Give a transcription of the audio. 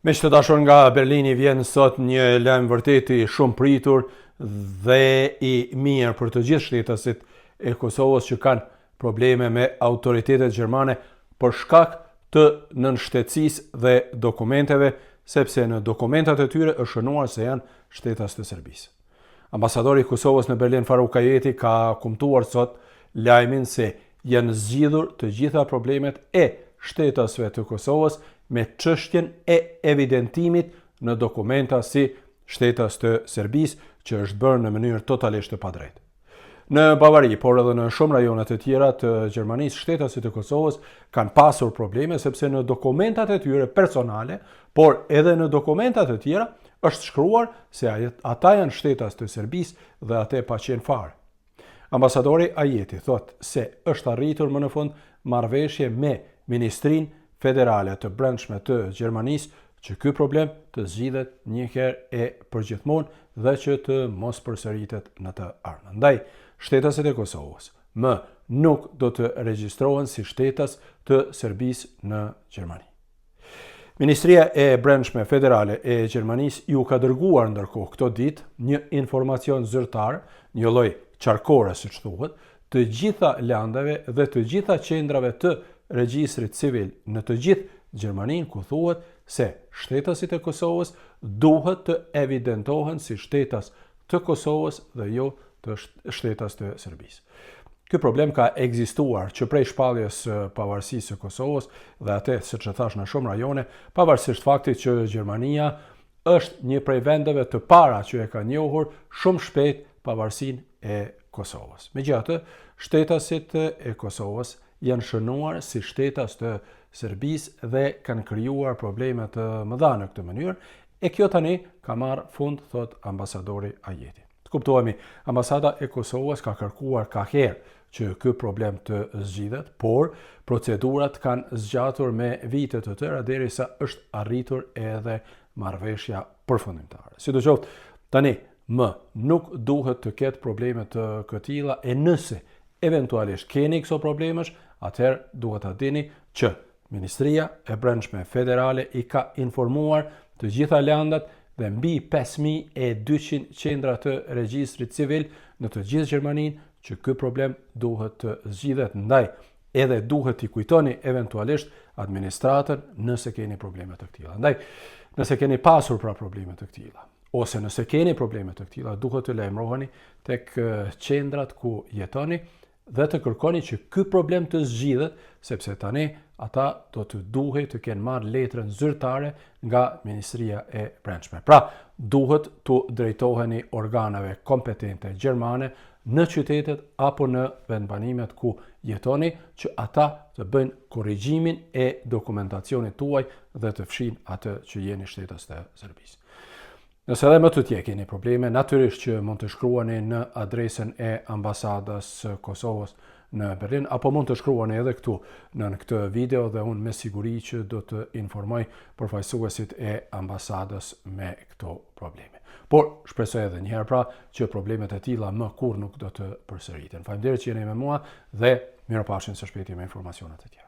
Me që të dashur nga Berlini vjen sot një lajm vërtet i shumë pritur dhe i mirë për të gjithë shtetasit e Kosovës që kanë probleme me autoritetet gjermane për shkak të nënshtetësisë dhe dokumenteve, sepse në dokumentat e tyre është shënuar se janë shtetas të Serbisë. Ambasadori i Kosovës në Berlin Faruk Ajeti ka kumtuar sot lajmin se janë zgjidhur të gjitha problemet e shtetasve të Kosovës me çështjen e evidentimit në dokumenta si shtetas të Serbisë, që është bërë në mënyrë totalisht të padrejtë. Në Bavari, por edhe në shumë rajone të tjera të Gjermanisë, shtetasit të Kosovës kanë pasur probleme sepse në dokumentat e tyre personale, por edhe në dokumentat e tjera, është shkruar se ata janë shtetas të Serbisë dhe ate pa qenë fare. Ambasadori Ajeti thot se është arritur më në fund marrëveshje me Ministrinë Federale të Brendshme të Gjermanisë që ky problem të zgjidhet një herë e përgjithmonë dhe që të mos përsëritet në të ardhmen. Ndaj, shtetasit e Kosovës më nuk do të regjistrohen si shtetas të Serbisë në Gjermani. Ministria e Brendshme Federale e Gjermanisë ju ka dërguar ndërkohë këto ditë një informacion zyrtar, një lloj qarkore siç thuhet, të gjitha landeve dhe të gjitha qendrave të regjistrit civil në të gjithë Gjermaninë, ku thuhet se shtetasit e Kosovës duhet të evidentohen si shtetas të Kosovës dhe jo të shtetas të Serbisë. Ky problem ka ekzistuar që prej shpalljes së pavarësisë së Kosovës dhe atë, siç e thash, në shumë rajone, pavarësisht faktit që Gjermania është një prej vendeve të para që e ka njohur shumë shpejt pavarësinë e Kosovës. Megjithatë, shtetasit e Kosovës janë shënuar si shtetas të Serbisë dhe kanë krijuar probleme të mëdha në këtë mënyrë, e kjo tani ka marrë fund, thot ambasadori Ajeti. Të kuptohemi, ambasada e Kosovës ka kërkuar ka herë që ky problem të zgjidhet, por procedurat kanë zgjatur me vite të tëra derisa është arritur edhe marrëveshja përfundimtare. Sidoqoftë, tani më nuk duhet të ketë probleme të këtilla, e nëse eventualisht keni këso problemesh, atëherë duhet ta dini që Ministria e Brendshme Federale i ka informuar të gjitha landat dhe mbi 5200 qendra të regjistrit civil në të gjithë Gjermaninë që ky problem duhet të zgjidhet. Ndaj, edhe duhet t'i kujtoni eventualisht administratën nëse keni probleme të këtilla. Ndaj, nëse keni pasur pra probleme të këtilla, ose nëse keni probleme të këtilla, duhet të lajmëroheni tek qendrat ku jetoni dhe të kërkoni që ky problem të zgjidhet, sepse tani ata do të duhej të kenë marrë letrën zyrtare nga Ministria e Brendshme. Pra, duhet të drejtoheni organeve kompetente gjermane në qytetet apo në vendbanimet ku jetoni, që ata të bëjnë korrigjimin e dokumentacionit tuaj dhe të fshin atë që jeni shtetas të Serbisë. Nëse edhe më të tje keni probleme, natyrisht që mund të shkruani në adresën e ambasadës Kosovës në Berlin, apo mund të shkruani edhe këtu në këtë video dhe unë me siguri që do të informoj përfaqësuesit e ambasadës me këto probleme. Por shpresoj edhe njëherë pra që problemet e tilla më kurrë nuk do të përsëriten. Faleminderit që jeni me mua dhe mirupafshim së shpejti me informacionet e tjera.